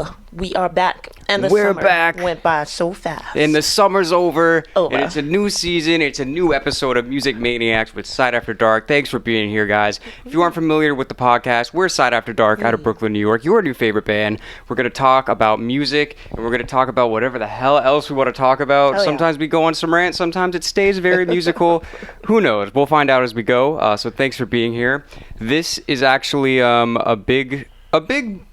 Well, we are back, and We're summer back. went by so fast. And the summer's over, Over. and it's a new season. It's a new episode of Music Maniacs with Side After Dark. Thanks for being here, guys. If you aren't familiar with the podcast, we're Side After Dark out of Brooklyn, New York, your new favorite band. We're going to talk about music, and we're going to talk about whatever the hell else we want to talk about. Yeah. Sometimes we go on some rant, sometimes it stays very musical. Who knows? We'll find out as we go. So thanks for being here. This is actually a big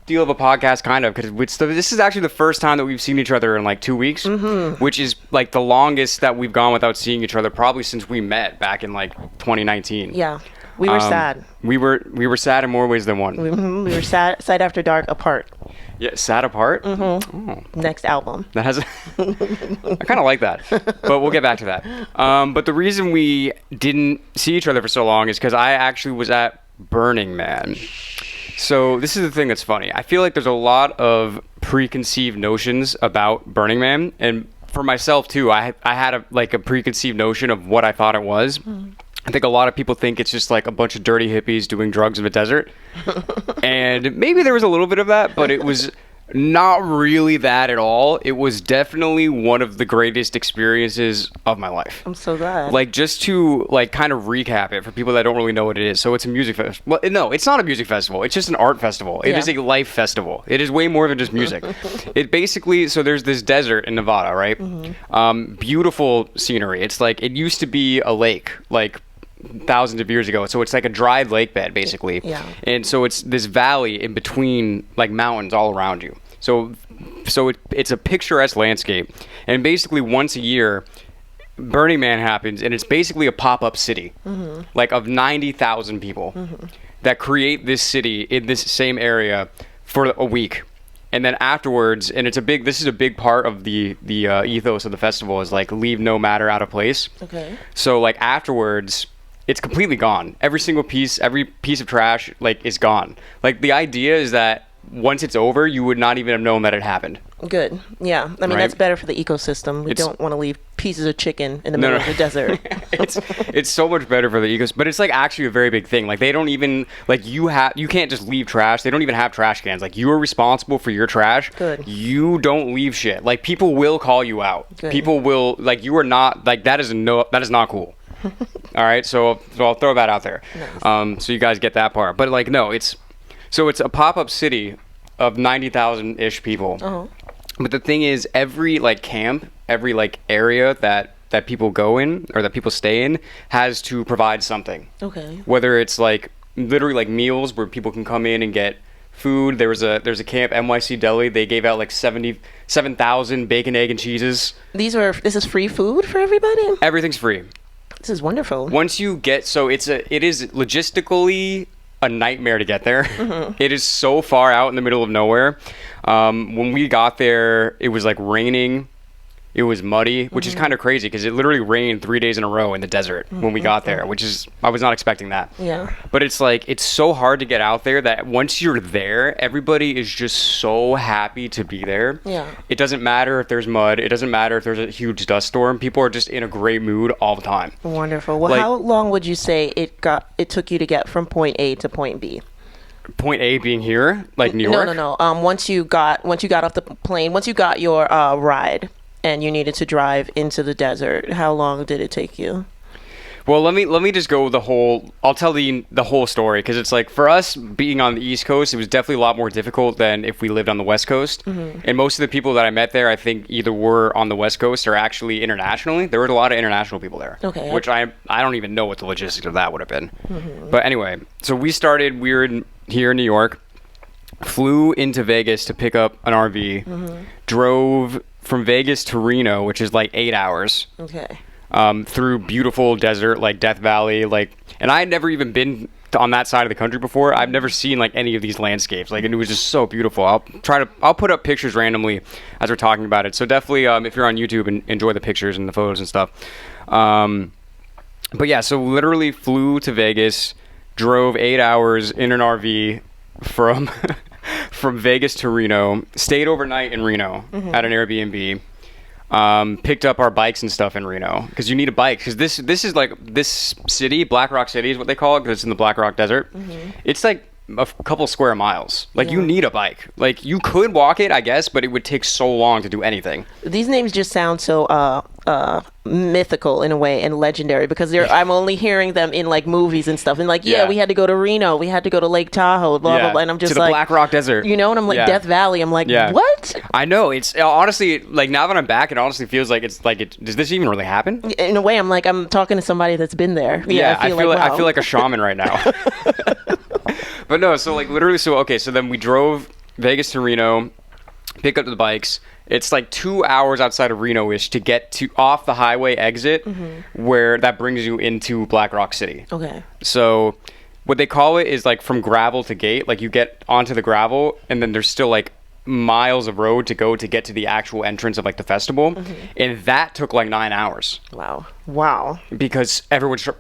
deal of a podcast, kind of, because this is actually the first time that we've seen each other in like 2 weeks, which is like the longest that we've gone without seeing each other, probably since we met back in like 2019. Yeah, we were sad. We were sad in more ways than one. We were sad after dark apart. Yeah, sad apart. Next album. That has. I kind of like that, but we'll get back to that. But the reason we didn't see each other for so long is because I actually was at Burning Man. So this is the thing that's funny. I feel like there's a lot of preconceived notions about Burning Man, and for myself too, I had a preconceived notion of what I thought it was. I think a lot of people think it's just like a bunch of dirty hippies doing drugs in a desert, and maybe there was a little bit of that, but it was not really that at all. It was definitely one of the greatest experiences of my life. I'm so glad. Like, just to like kind of recap it for people that don't really know what it is. So it's a music festival. Well, no, it's not a music festival. It's just an art festival. It is a life festival. It is way more than just music. It basically, so there's this desert in Nevada, right? Beautiful scenery. It's like, it used to be a lake, like thousands of years ago. So it's like a dried lake bed, basically. Yeah. And so it's this valley in between like mountains all around you. So it's a picturesque landscape. And basically once a year, Burning Man happens, and it's basically a pop-up city, like of 90,000 people that create this city in this same area for a week. And then afterwards, and this is a big part of the ethos of the festival, is like leave no matter out of place. Okay. So like afterwards, it's completely gone. Every piece of trash like is gone. Like the idea is that once it's over, you would not even have known that it happened. Good. Yeah. I mean, that's better for the ecosystem. We don't want to leave pieces of chicken in the middle of the desert. It's so much better for the ecosystem, but it's like actually a very big thing. Like they don't even like you can't just leave trash. They don't even have trash cans. Like you are responsible for your trash. Good. You don't leave shit. Like people will call you out. Good. People will like you are not like that is not cool. All right, so I'll throw that out there. Nice. So you guys get that part. But like no, it's a pop-up city of 90,000-ish people. But the thing is, every like camp, every like area that people go in or that people stay in has to provide something. Okay. Whether it's like literally like meals where people can come in and get food. There's a camp, NYC Deli. They gave out like 77,000 bacon, egg, and cheeses. This is free food for everybody? Everything's free. This is wonderful. Once you get, so it is logistically a nightmare to get there. It is so far out in the middle of nowhere. When we got there, it was like raining. It was muddy, which is kind of crazy because it literally rained 3 days in a row in the desert when we got there, which is, I was not expecting that. Yeah. But it's like, it's so hard to get out there that once you're there, everybody is just so happy to be there. Yeah. It doesn't matter if there's mud. It doesn't matter if there's a huge dust storm. People are just in a great mood all the time. Wonderful. Well, like, how long would you say it took you to get from point A to point B? Point A being here, like New York? No. Once you got off the plane, once you got your ride, and you needed to drive into the desert, how long did it take you? Well, let me just go I'll tell the whole story, because it's like, for us being on the East Coast, it was definitely a lot more difficult than if we lived on the West Coast. And most of the people that I met there, I think either were on the West Coast or actually internationally. There were a lot of international people there. Okay. Which I don't even know what the logistics of that would have been. But anyway, so we were here in New York, flew into Vegas to pick up an RV, drove from Vegas to Reno, which is like 8 hours. Okay. Through beautiful desert like Death Valley, and I had never even been on that side of the country before. I've never seen like any of these landscapes, and it was just so beautiful. I'll put up pictures randomly as we're talking about it. So definitely, if you're on YouTube, and enjoy the pictures and the photos and stuff. But yeah, so literally flew to Vegas, drove 8 hours in an RV from from Vegas to Reno, stayed overnight in Reno at an Airbnb. Picked up our bikes and stuff in Reno, because you need a bike, because this is like, this city, Black Rock City is what they call it, because it's in the Black Rock Desert. It's like a couple square miles. Like, you Yeah. need a bike. Like, you could walk it, I guess, but it would take so long to do anything. These names just sound so mythical in a way and legendary because I'm only hearing them in like movies and stuff. And like, Yeah. we had to go to Reno, we had to go to Lake Tahoe, blah blah blah. And I'm just to the like, Black Rock Desert. and I'm like, Yeah. Death Valley. I'm like, Yeah. what? I know. It's honestly, like, now that I'm back, it honestly feels like does this even really happen? In a way, I'm like, I'm talking to somebody that's been there. I feel wow. I feel like a shaman right now. But no, so like literally, so then we drove Vegas to Reno, pick up the bikes. It's like 2 hours outside of Reno-ish to get to off the highway exit, where that brings you into Black Rock City. Okay. So what they call it is like from gravel to gate. Like, you get onto the gravel, and then there's still like miles of road to go to get to the actual entrance of like the festival, and that took like 9 hours Wow. because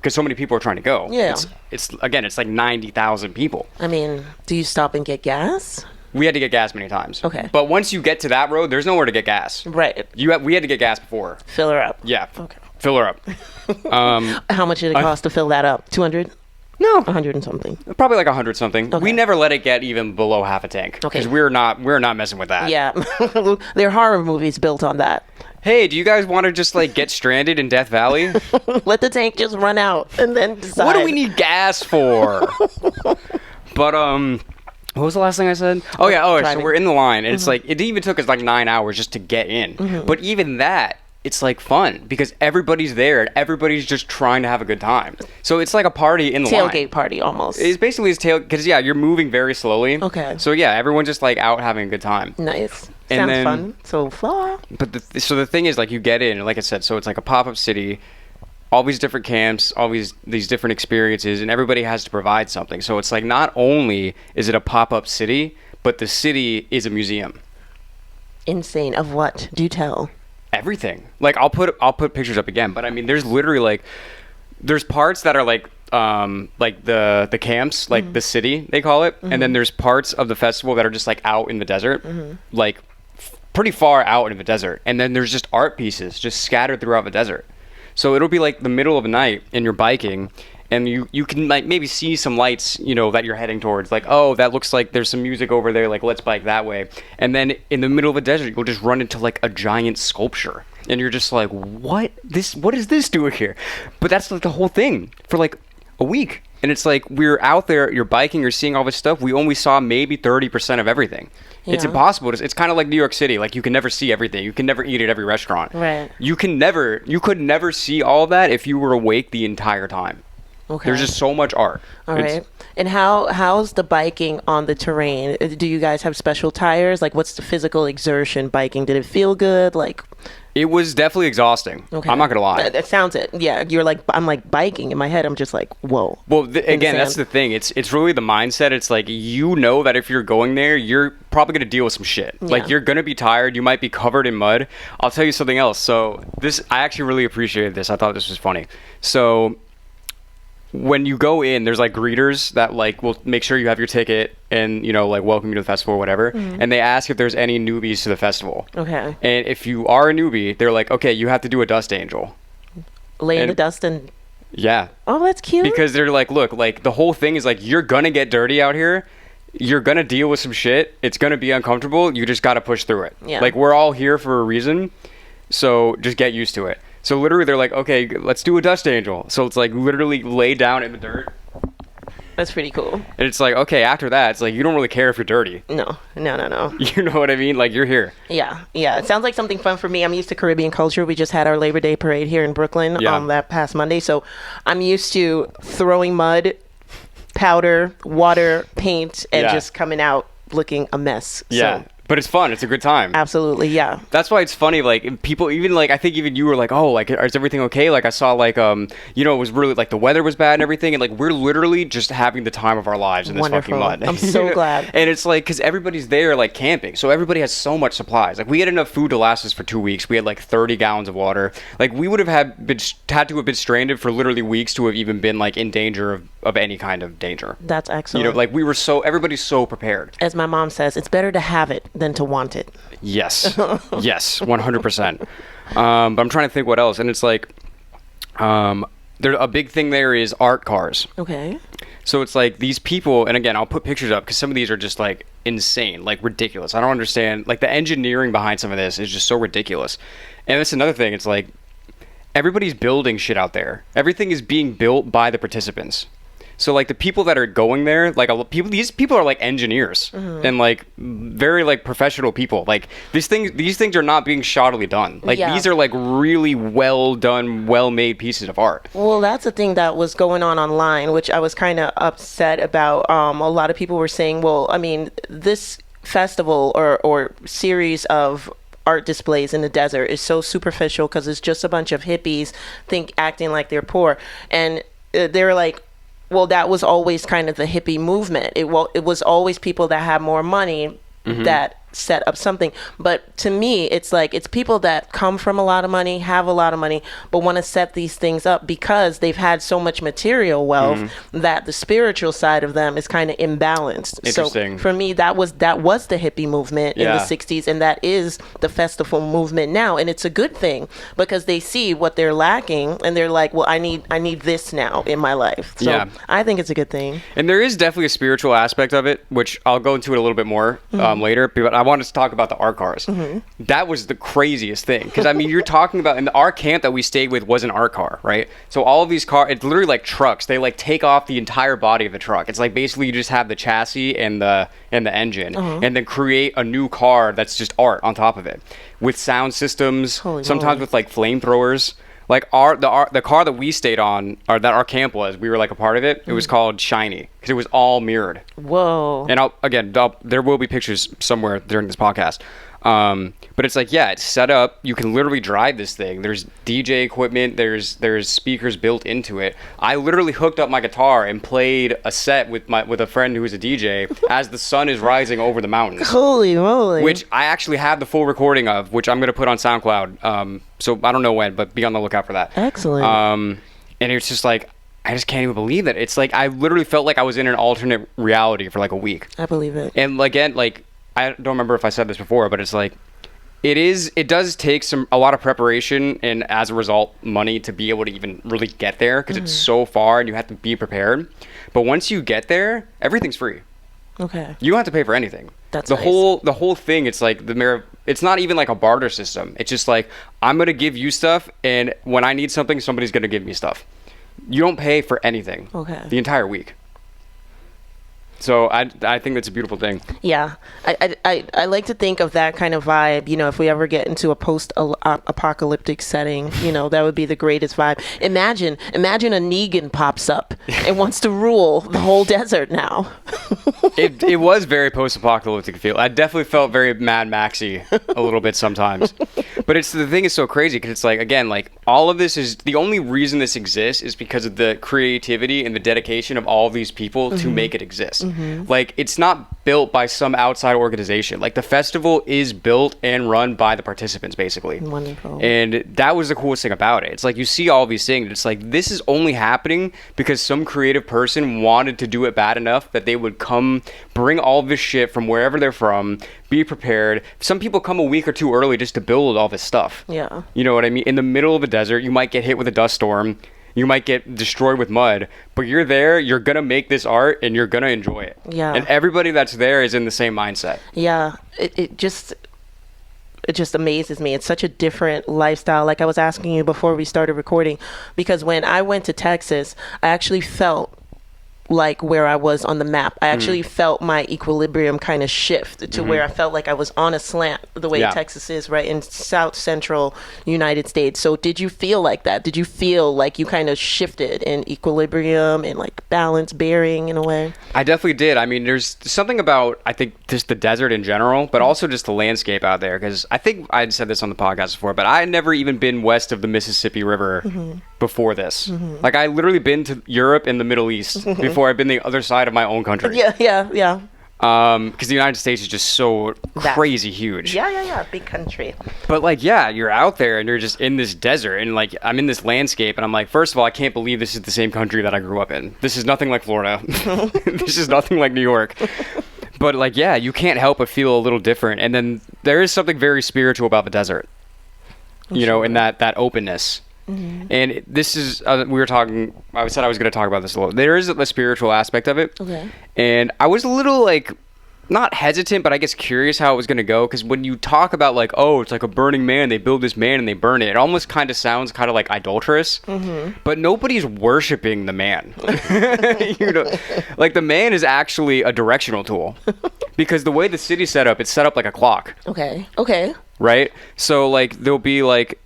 so many people are trying to go. Yeah. It's like 90,000 people. I mean, do you stop and get gas? We had to get gas many times. Okay. But once you get to that road, there's nowhere to get gas. Right. We had to get gas before. Fill her up. Yeah. Okay. Fill her up. How much did it cost to fill that up? 200? No, 100 and something. probably like 100 something. Okay. We never let it get even below half a tank. Okay. Because we're not messing with that. Yeah. There are horror movies built on that. Hey, do you guys want to just like get stranded in Death Valley? Let the tank just run out and then decide. What do we need gas for? But what was the last thing I said? Oh yeah, so driving. we're in the line, and it's like it even took us like 9 hours just to get in. But even that, it's like fun because everybody's there and everybody's just trying to have a good time. So it's like a party in the line. Tailgate party almost. It's basically because you're moving very slowly. Okay. So yeah, everyone's just like out having a good time. Nice. And Sounds then- fun so far. But so the thing is, like, you get in, like I said, so it's like a pop-up city, all these different camps, all these different experiences, and everybody has to provide something. So it's like not only is it a pop-up city, but the city is a museum. Insane. Of what? Do tell. Everything. Like, I'll put pictures up again, but I mean, there's literally like there's parts that are like the camps, like the city they call it, and then there's parts of the festival that are just like out in the desert, like pretty far out in the desert, and then there's just art pieces just scattered throughout the desert. So it'll be like the middle of the night and you're biking, and you can like maybe see some lights, that you're heading towards, like, oh, that looks like there's some music over there, like, let's bike that way. And then in the middle of a desert, you'll just run into like a giant sculpture, and you're just like, what is this doing here? But that's like the whole thing for like a week. And it's like, we're out there, you're biking, you're seeing all this stuff. We only saw maybe 30% of everything. It's Yeah. impossible. It's kind of like New York City. Like, you can never see everything. You can never eat at every restaurant. Right. You could never see all that if you were awake the entire time. Okay. There's just so much art. All right. And how's the biking on the terrain? Do you guys have special tires? Like, what's the physical exertion biking? Did it feel good? Like, It was definitely exhausting. okay. I'm not gonna lie. That sounds it. Yeah. You're like, I'm like biking in my head. I'm just like, whoa. Well, in the again, that's the sand. thing. It's really the mindset. It's like, that if you're going there, you're probably going to deal with some shit. Like, Yeah. you're going to be tired. You might be covered in mud. I'll tell you something else. So I actually really appreciated this. I thought this was funny. So when you go in, there's like greeters that like will make sure you have your ticket and, like, welcome you to the festival or whatever. And they ask if there's any newbies to the festival. Okay. And if you are a newbie, they're like, okay, you have to do a dust angel. Lay in and- the dust and. Yeah. Oh, that's cute. Because they're like, look, like, the whole thing is like, you're gonna get dirty out here, you're gonna deal with some shit, it's gonna be uncomfortable, you just gotta push through it. Yeah. Like, we're all here for a reason, so just get used to it. So literally they're like, okay, let's do a dust angel. So it's like literally lay down in the dirt, That's pretty cool. and it's like, okay, after that, it's like, you don't really care if you're dirty. No. You know what I mean? Like, you're here. Yeah. It sounds like something fun for me. I'm used to Caribbean culture. We just had our Labor Day parade here in Brooklyn Yeah. that past Monday. So I'm used to throwing mud, powder, water, paint, and Yeah. just coming out looking a mess. Yeah. So, But it's fun. It's a good time. absolutely. Yeah. That's why it's funny, like, people, even, like, I think even you were like, oh, like, is everything okay? Like, I saw, like, it was really, like, the weather was bad and everything, and, like, we're literally just having the time of our lives in this fucking Wonderful. mud. I'm so glad. And it's, like, because everybody's there, like, camping, so everybody has so much supplies. Like, we had enough food to last us for 2 weeks. We had, like, 30 gallons of water. Like, we would have had to have been stranded for literally weeks to have even been, like, in danger of any kind of danger. That's excellent. Like, everybody's so prepared. As my mom says, it's better to have it than to want it. Yes. Yes, 100%. But I'm trying to think what else. And it's like, a big thing there is art cars. Okay. So it's like these people, and again, I'll put pictures up because some of these are just like insane, like ridiculous. I don't understand. Like the engineering behind some of this is just so ridiculous. And that's another thing. It's like everybody's building shit out there. Everything is being built by the participants. So like the people that are going there, like these people are like engineers and like very like professional people. Like these things are not being shoddily done. Like these are like really well done, well made pieces of art. Well, that's the thing that was going on online, which I was kind of upset about. A lot of people were saying, well, I mean, this festival or series of art displays in the desert is so superficial because it's just a bunch of hippies acting like they're poor, and they're like, well, that was always kind of the hippie movement. It was always people that had more money that set up something. But to me, it's like it's people that come from a lot of money, have a lot of money, but want to set these things up because they've had so much material wealth that the spiritual side of them is kind of imbalanced. Interesting. So for me, that was the hippie movement in the 60s, and that is the festival movement now. And it's a good thing because they see what they're lacking and they're like, well, I need this now in my life. So I think it's a good thing. And there is definitely a spiritual aspect of it, which I'll go into it a little bit more later. But I wanted to talk about the art cars. That was the craziest thing because I mean, you're talking about, and our camp that we stayed with was an art car, right? So all of these cars, it's literally like trucks. They like take off the entire body of the truck. It's like basically you just have the chassis and the engine, and then create a new car that's just art on top of it with sound systems. Holy sometimes moly. with like flamethrowers. Like the car that we stayed on, or that our camp was, we were like a part of it. It was called Shiny because it was all mirrored. Whoa! And there will be pictures somewhere during this podcast. But it's like, it's set up. You can literally drive this thing. There's DJ equipment. There's speakers built into it. I literally hooked up my guitar and played a set with a friend who was a DJ as the sun is rising over the mountains. Holy moly! Which I actually have the full recording of, which I'm gonna put on SoundCloud. So I don't know when, but be on the lookout for that. Excellent. And it's just like, I just can't even believe it. It's like I literally felt like I was in an alternate reality for like a week. I believe it. And again, like I don't remember if I said this before, but it's like it does take a lot of preparation and as a result money to be able to even really get there because it's so far and you have to be prepared. But once you get there, everything's free. Okay. You don't have to pay for anything. That's the nice. the whole thing. It's like it's not even like a barter system. It's just like I'm gonna give you stuff, and when I need something, somebody's gonna give me stuff. You don't pay for anything. Okay. The entire week. So I think that's a beautiful thing. Yeah, I like to think of that kind of vibe. You know, if we ever get into a post-apocalyptic setting, you know, that would be the greatest vibe. Imagine a Negan pops up and wants to rule the whole desert now. It was very post-apocalyptic feel. I definitely felt very Mad Maxy a little bit sometimes. But the thing is so crazy because it's like, again, like all of this is the only reason this exists is because of the creativity and the dedication of all of these people to make it exist. Like it's not built by some outside organization. Like the festival is built and run by the participants basically. Wonderful. And that was the coolest thing about it. It's like you see all these things. It's like this is only happening because some creative person wanted to do it bad enough that they would come bring all this shit from wherever they're from, be prepared. Some people come a week or two early just to build all this stuff. Yeah. You know what I mean? In the middle of a desert, you might get hit with a dust storm. You might get destroyed with mud, but you're there, you're going to make this art and you're going to enjoy it. Yeah. And everybody that's there is in the same mindset. Yeah. It just amazes me. It's such a different lifestyle. Like I was asking you before we started recording, because when I went to Texas, I actually felt like where I was on the map. I actually felt my equilibrium kind of shift to where I felt like I was on a slant the way Texas is, right, in South Central United States. So did you feel like that? Did you feel like you kind of shifted in equilibrium and like balance, bearing in a way? I definitely did. I mean, there's something about, I think, just the desert in general, but also just the landscape out there. Because I think I'd said this on the podcast before, but I had never even been west of the Mississippi River before this. Like, I literally been to Europe and the Middle East before I've been the other side of my own country. Yeah. Because the United States is just so crazy huge. Yeah. Big country. But like, you're out there and you're just in this desert and like, I'm in this landscape and I'm like, first of all, I can't believe this is the same country that I grew up in. This is nothing like Florida. This is nothing like New York. But like, you can't help but feel a little different. And then there is something very spiritual about the desert, you know, and that openness. And this is we were talking. I said I was going to talk about this a little. There is a spiritual aspect of it, Okay. and I was a little like not hesitant, but I guess curious how it was going to go. Because when you talk about like, oh, it's like a burning man, they build this man and they burn it. It almost kind of sounds kind of like idolatrous. But nobody's worshiping the man. You know, like the man is actually a directional tool. Because the way the city's set up, it's set up like a clock. Okay. Right? So like there'll be like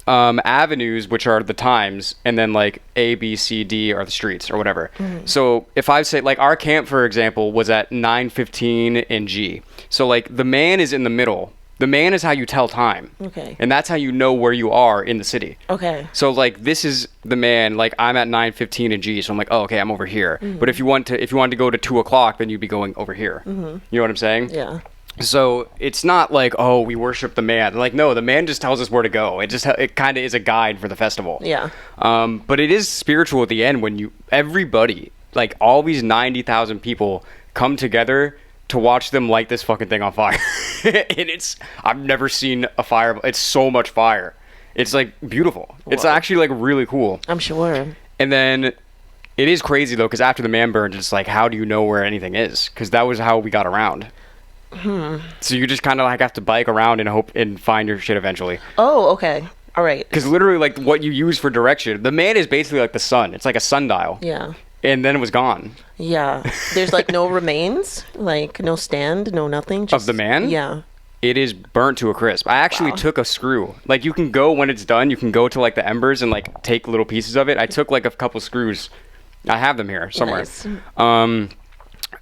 avenues, which are the times, and then like A, B, C, D are the streets or whatever. So if I say like our camp, for example, was at 9:15 in G. So like the man is in the middle. The man is how you tell time. Okay. And that's how you know where you are in the city. Okay. So like this is the man, like I'm at 9:15 in G, so I'm like, oh, okay, I'm over here. But if you wanted to go to 2 o'clock, then you'd be going over here. You know what I'm saying? Yeah. So it's not like, oh, we worship the man. Like, no, the man just tells us where to go. It kind of is a guide for the festival. Yeah. But it is spiritual at the end when everybody, like all these 90,000 people come together to watch them light this fucking thing on fire. And I've never seen a fire. It's so much fire. It's like beautiful. Whoa. It's actually like really cool. I'm sure. And then it is crazy though, because after the man burns, it's like, how do you know where anything is? Because that was how we got around. So you just kind of like have to bike around and hope and find your shit eventually. Oh, okay. All right. Because literally, like what you use for direction, the man is basically like the sun. It's like a sundial. Yeah. And then it was gone. Yeah. There's like no remains, like no stand, no nothing. Of the man? Yeah. It is burnt to a crisp. I actually took a screw. Like you can go when it's done. You can go to like the embers and like take little pieces of it. I took like a couple screws. I have them here somewhere. Nice.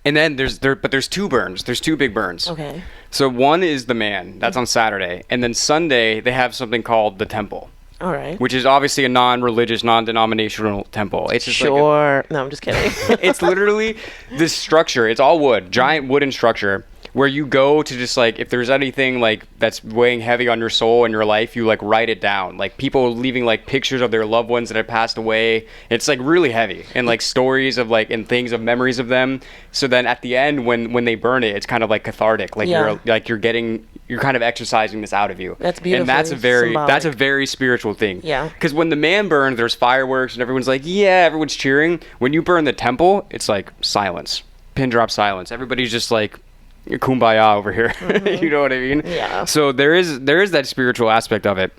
And then there's 2 burns. There's 2 big burns. Okay. So one is the man. That's on Saturday. And then Sunday, they have something called the temple. All right. Which is obviously a non-religious, non-denominational temple. It's just sure. No, I'm just kidding. It's literally this structure. It's all wood. Giant wooden structure. Where you go to just like, if there's anything like that's weighing heavy on your soul and your life, you like write it down. Like people leaving like pictures of their loved ones that had passed away. It's like really heavy, and like stories of like and things of memories of them. So then at the end, when they burn it, it's kind of like cathartic. Like you're kind of exercising this out of you. That's beautiful. And that's a very spiritual thing. Yeah. Because when the man burns, there's fireworks and everyone's like, yeah, everyone's cheering. When you burn the temple, it's like silence, pin drop silence. Everybody's just like kumbaya over here. You know what I mean? Yeah. So there is that spiritual aspect of it.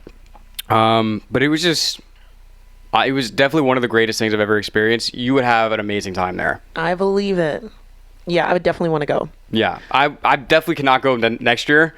But it was just it was definitely one of the greatest things I've ever experienced. You would have an amazing time there. I believe it. Yeah, I would definitely want to go. Yeah. I definitely cannot go next year,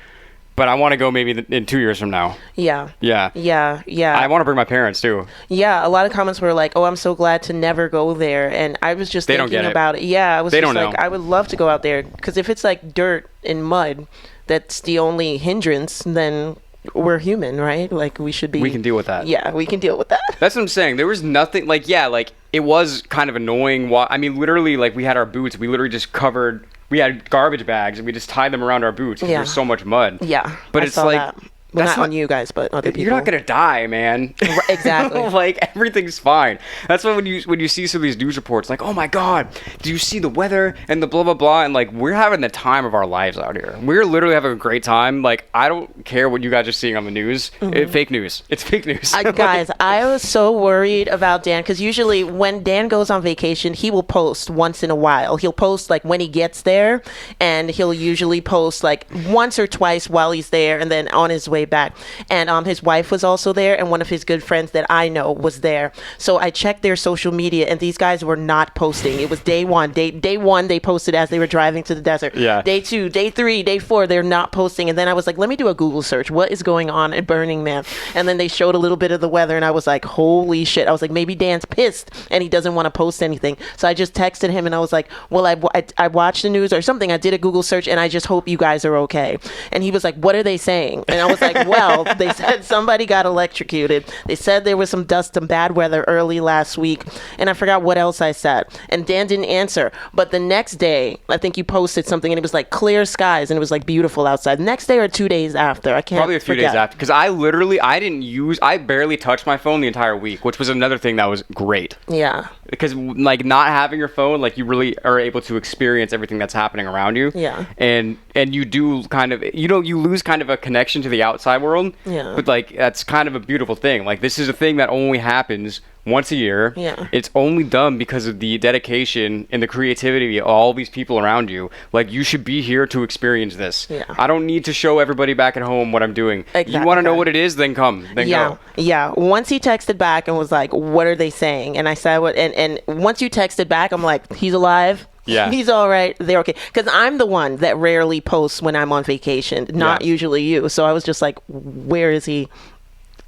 but I want to go maybe in 2 years from now. Yeah. Yeah. I want to bring my parents too. Yeah, a lot of comments were like, "Oh, I'm so glad to never go there," and I was just thinking about it. Yeah, I was just like, I would love to go out there because if it's like dirt and mud, that's the only hindrance. Then we're human, right? Like we should be. We can deal with that. Yeah, we can deal with that. That's what I'm saying. There was nothing like like it was kind of annoying. I mean, literally, like we had our boots. We literally just covered. We had garbage bags and we just tied them around our boots because there's so much mud. Yeah, but it's like that. Well, not on you guys, but other people. You're not gonna die, man. Exactly. Like everything's fine. That's why when you see some of these news reports, like, oh my god, do you see the weather and the blah blah blah, and like we're having the time of our lives out here. We're literally having a great time. Like I don't care what you guys are seeing on the news. Fake news. It's fake news. Guys, I was so worried about Dan because usually when Dan goes on vacation, he will post once in a while. He'll post like when he gets there, and he'll usually post like once or twice while he's there, and then on his way back. And his wife was also there, and one of his good friends that I know was there. So I checked their social media, and these guys were not posting. It was day one. Day one, they posted as they were driving to the desert. Yeah. Day 2, day 3, day 4, they're not posting. And then I was like, let me do a Google search. What is going on at Burning Man? And then they showed a little bit of the weather, and I was like, holy shit. I was like, maybe Dan's pissed, and he doesn't want to post anything. So I just texted him, and I was like, well, I watched the news or something. I did a Google search, and I just hope you guys are okay. And he was like, what are they saying? And I was like, well, they said somebody got electrocuted. They said there was some dust and bad weather early last week. And I forgot what else I said. And Dan didn't answer. But the next day, I think you posted something and it was like clear skies and it was like beautiful outside. Next day or 2 days after. I can't Probably a few days after. Because I barely touched my phone the entire week, which was another thing that was great. Yeah. Because like not having your phone, like you really are able to experience everything that's happening around you. Yeah. And and you do kind of, you lose kind of a connection to the outside world. Yeah. But like, that's kind of a beautiful thing. Like, this is a thing that only happens once a year. Yeah. It's only done because of the dedication and the creativity of all these people around you. Like, you should be here to experience this. Yeah. I don't need to show everybody back at home what I'm doing. Exactly. You want to know what it is, then come. Then go. Yeah. Once he texted back and was like, what are they saying? And I said, what? And once you texted back, I'm like, he's alive. Yeah. He's all right. They're okay. Because I'm the one that rarely posts when I'm on vacation, not usually you. So I was just like, where is he?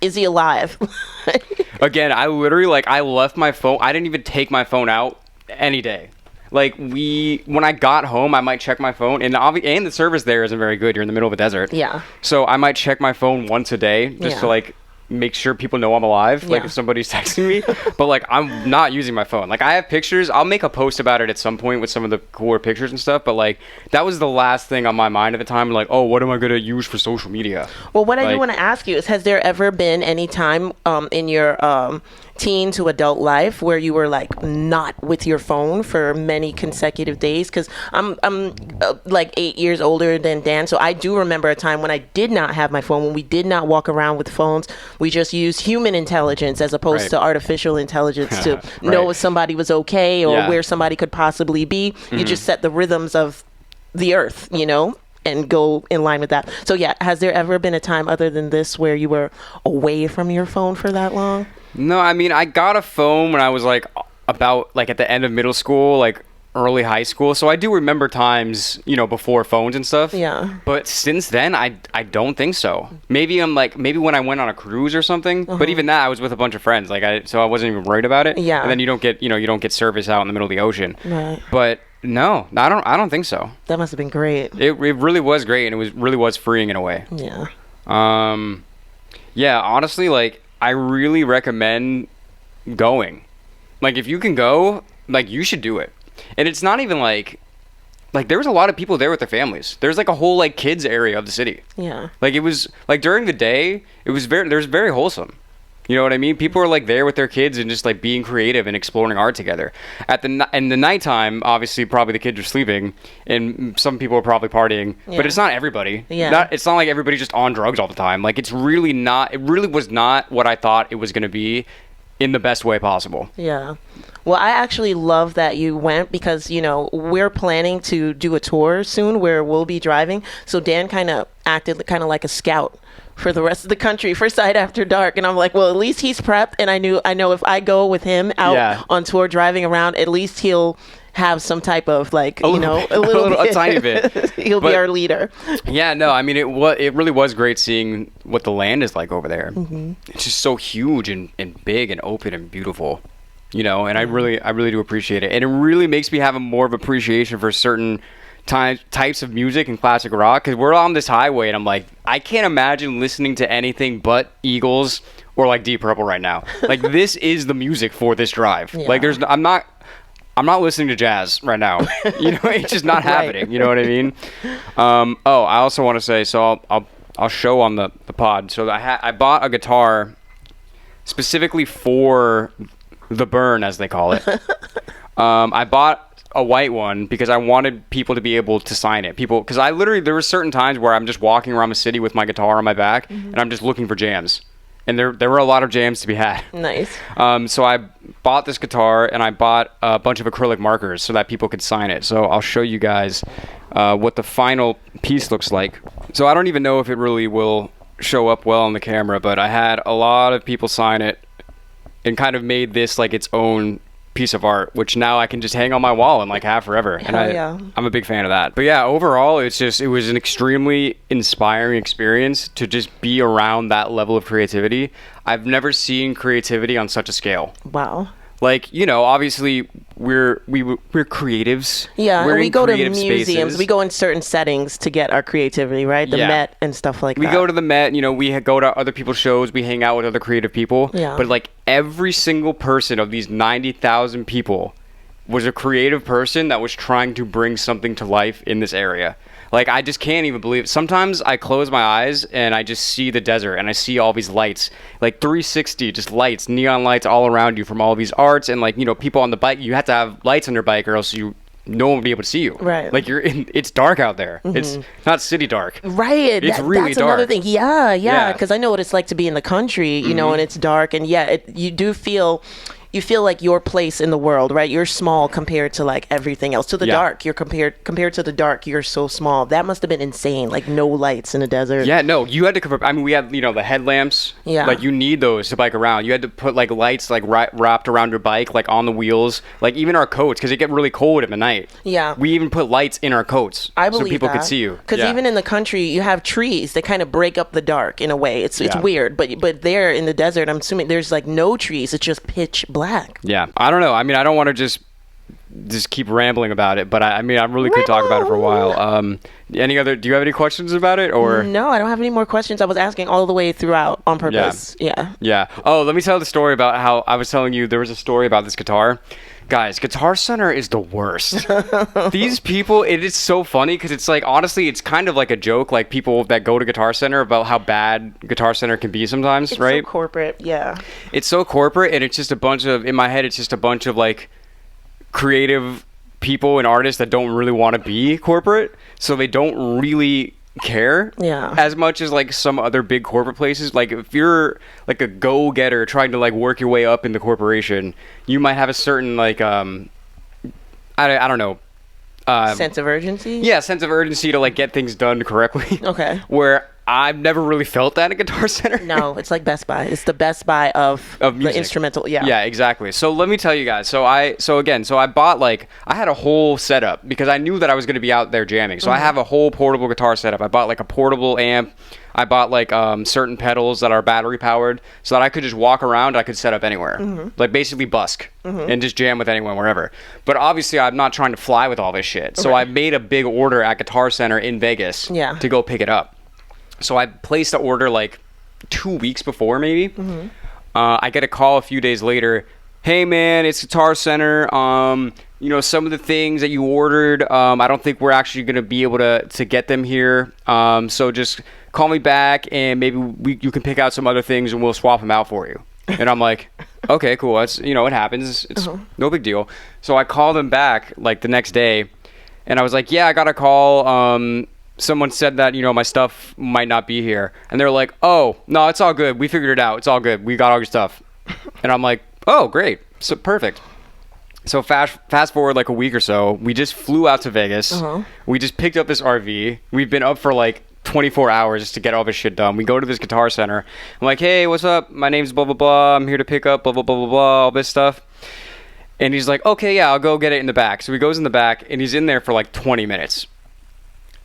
Is he alive? Again, I literally, like, I left my phone. I didn't even take my phone out any day. Like, when I got home, I might check my phone, and the service there isn't very good. You're in the middle of a desert. Yeah. So I might check my phone once a day just to, like, make sure people know I'm alive, like if somebody's texting me. But like, I'm not using my phone. Like, I have pictures. I'll make a post about it at some point with some of the cooler pictures and stuff, but like, that was the last thing on my mind at the time. Like, oh, what am I gonna use for social media? Well, what I do want to ask you is, has there ever been any time in your teen to adult life where you were like not with your phone for many consecutive days? Because I'm like 8 years older than Dan, so I do remember a time when I did not have my phone, when we did not walk around with phones. We just used human intelligence as opposed to artificial intelligence to know if somebody was okay or where somebody could possibly be. You just set the rhythms of the earth, and go in line with that. So yeah, has there ever been a time other than this where you were away from your phone for that long? No, I mean, I got a phone when I was like about like at the end of middle school, like early high school. So I do remember times, before phones and stuff. Yeah. But since then, I don't think so. Maybe when I went on a cruise or something. But even that, I was with a bunch of friends. So I wasn't even worried about it. Yeah. And then you don't get service out in the middle of the ocean. Right. But no, I don't think so. That must have been great. It really was great, and really was freeing in a way. Yeah. Yeah, honestly, like, I really recommend going. Like, if you can go, like, you should do it. And it's not even like there was a lot of people there with their families. There's like a whole like kids area of the city. Yeah. Like, it was like during the day, there's very wholesome. You know what I mean? People are like there with their kids and just like being creative and exploring art together. In the nighttime, obviously, probably the kids are sleeping and some people are probably partying. Yeah. But it's not everybody. Yeah. It's not like everybody's just on drugs all the time. Like, it's really not. It really was not what I thought it was going to be, in the best way possible. Yeah. Well, I actually love that you went because, we're planning to do a tour soon where we'll be driving. So Dan kind of acted kind of like a scout for the rest of the country for Sight After Dark. And I'm like, well, at least he's prepped. And I know if I go with him out on tour driving around, at least he'll have some type of like, a tiny bit. He'll be our leader. Yeah, no, I mean, it really was great seeing what the land is like over there. Mm-hmm. It's just so huge and big and open and beautiful, and I really do appreciate it. And it really makes me have more of appreciation for certain types of music and classic rock, because we're on this highway and I'm like, I can't imagine listening to anything but Eagles or like Deep Purple right now. Like, this is the music for this drive. Yeah. Like, I'm not listening to jazz right now. It's just not happening. You know what I mean? I also want to say, so I'll show on the pod. So I bought a guitar specifically for the burn, as they call it. I bought a white one because I wanted people to be able to sign it. Because there were certain times where I'm just walking around the city with my guitar on my back, and I'm just looking for jams. And there were a lot of jams to be had. Nice. So I bought this guitar and I bought a bunch of acrylic markers so that people could sign it. So I'll show you guys what the final piece looks like. So I don't even know if it really will show up well on the camera, but I had a lot of people sign it and kind of made this like its own piece of art, which now I can just hang on my wall and like have forever. And I'm a big fan of that. But yeah, overall, it was an extremely inspiring experience to just be around that level of creativity. I've never seen creativity on such a scale. Wow. Like, obviously we're creatives. Yeah, we're and we go to creative museums. spaces. We go in certain settings to get our creativity, right? The Met and stuff like that. We go to the Met, we go to other people's shows, we hang out with other creative people. Yeah. But like every single person of these 90,000 people was a creative person that was trying to bring something to life in this area. Like, I just can't even believe it. Sometimes I close my eyes and I just see the desert and I see all these lights, like 360, just lights, neon lights all around you from all these arts. And like, people on the bike, you have to have lights on your bike or else no one would be able to see you. Right. Like it's dark out there. It's not city dark. Right. It's really that's dark. another thing. Yeah. Yeah. Because I know what it's like to be in the country, you know, and it's dark. And you do feel, you feel like your place in the world, right? You're small compared to like everything else. To the dark, you're compared to the dark, you're so small. That must have been insane. Like no lights in the desert. Yeah, no, you had to. I mean, we had the headlamps. Yeah. Like you need those to bike around. You had to put like lights like wrapped around your bike, like on the wheels. Like even our coats, because it get really cold in the night. Yeah. We even put lights in our coats I believe so people that. could see you. Because even in the country, you have trees that kind of break up the dark in a way. It's weird, but there in the desert, I'm assuming there's like no trees. It's just pitch black. Yeah, I don't know. I mean, I don't want to just keep rambling about it, but I mean, I really could talk about it for a while. Do you have any questions about it, or? No, I don't have any more questions. I was asking all the way throughout on purpose. Yeah. Oh, let me tell the story about how I was telling you there was a story about this guitar. Guys, Guitar Center is the worst. These people, it is so funny because it's like, honestly, it's kind of like a joke, like people that go to Guitar Center about how bad Guitar Center can be sometimes, right? It's so corporate, yeah. It's so corporate, and it's just a bunch of, in my head, it's just a bunch of like creative people and artists that don't really want to be corporate, so they don't really care as much as like some other big corporate places. Like if you're like a go-getter trying to like work your way up in the corporation, you might have a certain like I don't know, sense of urgency. Yeah, sense of urgency to like get things done correctly. Okay. Where I've never really felt that at Guitar Center. No, it's like Best Buy. It's the Best Buy of music. The instrumental. Yeah. Yeah, exactly. So let me tell you guys. So I bought like, I had a whole setup because I knew that I was going to be out there jamming. So I have a whole portable guitar setup. I bought like a portable amp. I bought like certain pedals that are battery powered so that I could just walk around. I could set up anywhere, like basically busk and just jam with anyone wherever. But obviously I'm not trying to fly with all this shit. So I made a big order at Guitar Center in Vegas to go pick it up. So I placed the order like 2 weeks before, maybe. I get a call a few days later. Hey man, it's Guitar Center. Some of the things that you ordered, I don't think we're actually going to be able to get them here. So just call me back and maybe you can pick out some other things and we'll swap them out for you. And I'm like, okay, cool. That's, it happens. It's no big deal. So I called them back like the next day and I was like, yeah, I got a call. Someone said that, my stuff might not be here. And they're like, oh, no, it's all good. We figured it out. It's all good. We got all your stuff. And I'm like, oh, great. So perfect. So fast forward like a week or so, we just flew out to Vegas. We just picked up this RV. We've been up for like 24 hours just to get all this shit done. We go to this Guitar Center. I'm like, hey, what's up? My name's blah, blah, blah. I'm here to pick up blah, blah, blah, blah, blah, all this stuff. And he's like, okay, yeah, I'll go get it in the back. So he goes in the back and he's in there for like 20 minutes.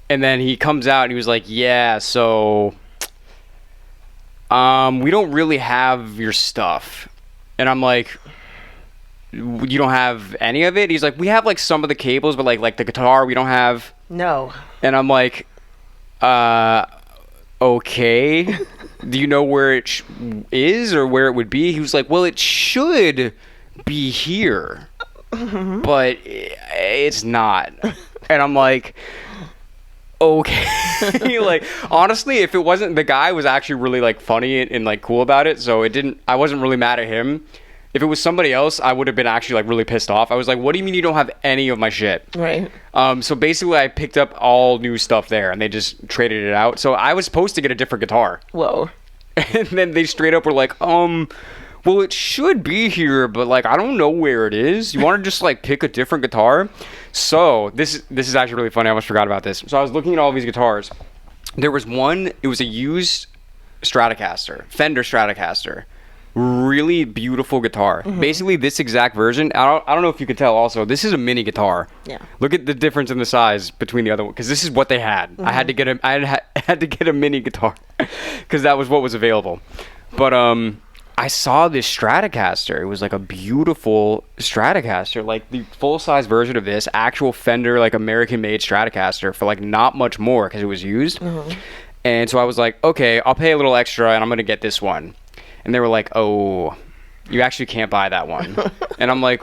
And then he comes out and he was like, yeah, so we don't really have your stuff. And I'm like, you don't have any of it? He's like, we have like some of the cables, but like the guitar we don't have. No. And I'm like, okay. Do you know where it is or where it would be? He was like, well, it should be here, but it's not. And I'm like, okay. Like honestly, if it wasn't, the guy was actually really like funny and like cool about it, so I wasn't really mad at him. If it was somebody else, I would have been actually like really pissed off. I was like, what do you mean you don't have any of my shit? Right. So basically I picked up all new stuff there and they just traded it out. So I was supposed to get a different guitar. Whoa. And then they straight up were like, well, it should be here, but like I don't know where it is. You want to just like pick a different guitar? So this is actually really funny. I almost forgot about this. So I was looking at all these guitars. There was one. It was a used Stratocaster, Fender Stratocaster. Really beautiful guitar. Basically this exact version. I don't know if you could tell. Also, this is a mini guitar. Yeah. Look at the difference in the size between the other one, because this is what they had. I had to get a mini guitar because that was what was available. But I saw this Stratocaster. It was like a beautiful Stratocaster, like the full-size version of this, actual Fender, like American-made Stratocaster for like not much more because it was used. And so I was like, okay, I'll pay a little extra and I'm going to get this one. And they were like, oh, you actually can't buy that one. And I'm like,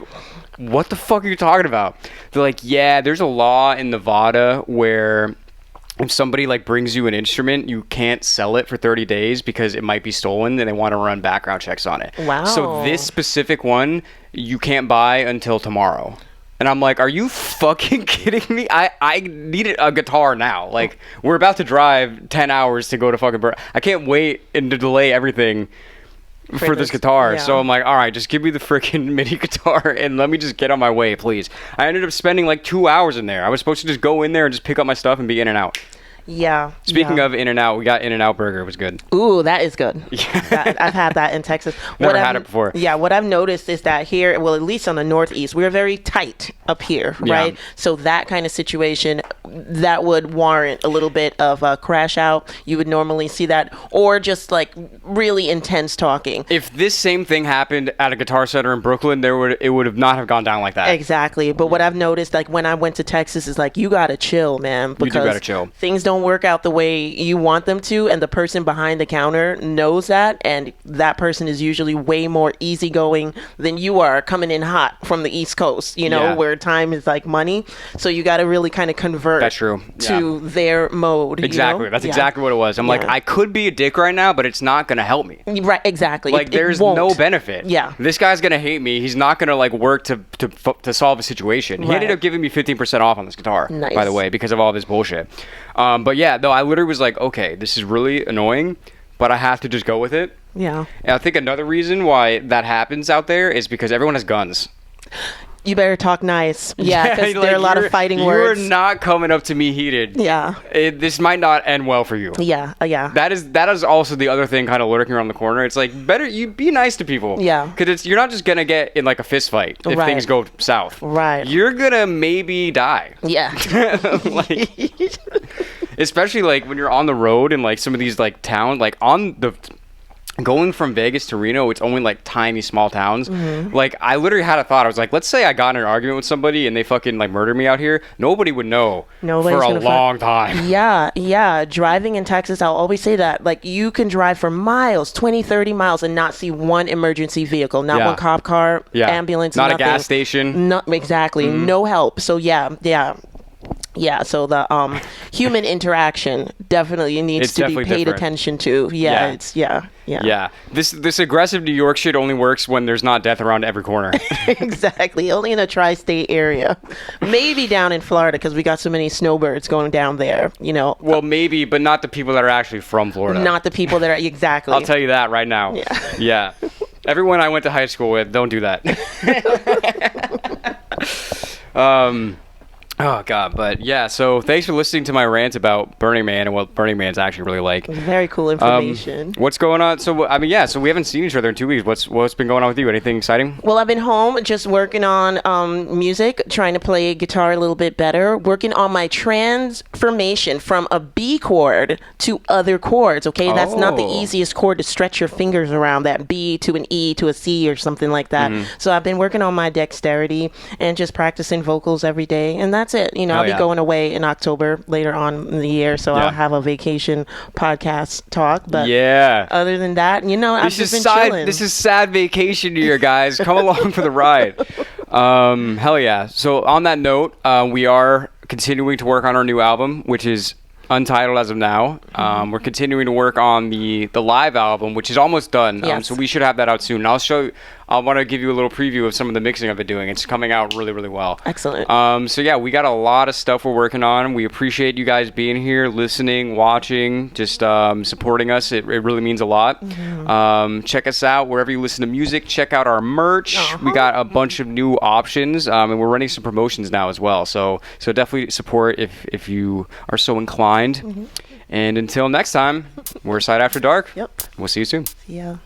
what the fuck are you talking about? They're like, yeah, there's a law in Nevada where if somebody like brings you an instrument, you can't sell it for 30 days because it might be stolen and they want to run background checks on it. Wow. So this specific one, you can't buy until tomorrow. And I'm like, are you fucking kidding me? I needed a guitar now. Like, we're about to drive 10 hours to go to fucking Berg. I can't wait and to delay everything for this guitar. Yeah. So I'm like, all right, just give me the freaking MIDI guitar and let me just get on my way, please. I ended up spending like 2 hours in there. I was supposed to just go in there and just pick up my stuff and be in and out. Yeah. Speaking of In-N-Out, we got In-N-Out Burger. It was good. Ooh, that is good. I've had that in Texas. Never had it before. Yeah, what I've noticed is that here, well, at least on the Northeast, we're very tight up here, right? So that kind of situation, that would warrant a little bit of a crash out. You would normally see that, or just like really intense talking. If this same thing happened at a Guitar Center in Brooklyn, it would have not have gone down like that. Exactly. But what I've noticed, like when I went to Texas, is like, you gotta chill, man. Because you do gotta chill. Things don't work out the way you want them to, and the person behind the counter knows that, and that person is usually way more easygoing than you are, coming in hot from the East Coast, where time is like money. So you got to really kind of convert That's true. to their mode. Exactly. That's exactly what it was. I'm like, I could be a dick right now, but it's not going to help me. Right, exactly. Like, there's won't. no benefit. Yeah. This guy's going to hate me. He's not going to like work to solve a situation. He ended up giving me 15% off on this guitar, by the way, because of all this bullshit. But yeah, though, I literally was like, okay, this is really annoying, but I have to just go with it. Yeah. And I think another reason why that happens out there is because everyone has guns. You better talk nice. Yeah, because there are a lot of fighting words. You're not coming up to me heated. Yeah. This might not end well for you. Yeah, yeah. That is also the other thing kind of lurking around the corner. It's like, better you be nice to people. Yeah. Because you're not just going to get in like a fist fight if things go south. Right. You're going to maybe die. Yeah. Especially like when you're on the road in like some of these like towns, like going from Vegas to Reno, it's only like tiny small towns. Like, I literally had a thought. I was like, let's say I got in an argument with somebody and they fucking like murdered me out here. Nobody would know for a long time. Yeah. Driving in Texas, I'll always say that. Like, you can drive for miles, 20, 30 miles, and not see one emergency vehicle, not one cop car, ambulance, not nothing. A gas station. Not exactly. No help. So yeah, so the human interaction definitely needs to be paid different. attention to. Yeah. This aggressive New York shit only works when there's not death around every corner. Exactly. Only in the tri-state area. Maybe down in Florida, because we got so many snowbirds going down there, Well, maybe, but not the people that are actually from Florida. Not the people that are, exactly. I'll tell you that right now. Yeah. Everyone I went to high school with, don't do that. Oh, God. But, yeah, so thanks for listening to my rant about Burning Man and what Burning Man's actually really like. Very cool information. What's going on? So, I mean, so we haven't seen each other in 2 weeks. What's been going on with you? Anything exciting? Well, I've been home just working on music, trying to play guitar a little bit better, working on my transformation from a B chord to other chords, okay? That's not the easiest chord to stretch your fingers around, that B to an E to a C or something like that. So I've been working on my dexterity and just practicing vocals every day, and that's it. I'll be going away in October later on in the year, so I'll have a vacation podcast talk. But other than that, I've just been chilling. This is sad vacation year, guys. Come along for the ride. Hell yeah. So on that note, we are continuing to work on our new album, which is untitled as of now. We're continuing to work on the live album, which is almost done. So we should have that out soon. And I want to give you a little preview of some of the mixing I've been doing. It's coming out really, really well. Excellent. So yeah, we got a lot of stuff we're working on. We appreciate you guys being here, listening, watching, just supporting us. It really means a lot. Check us out wherever you listen to music. Check out our merch. We got a bunch of new options, and we're running some promotions now as well. So definitely support if you are so inclined. And until next time, we're Side After Dark. Yep. We'll see you soon. Yeah.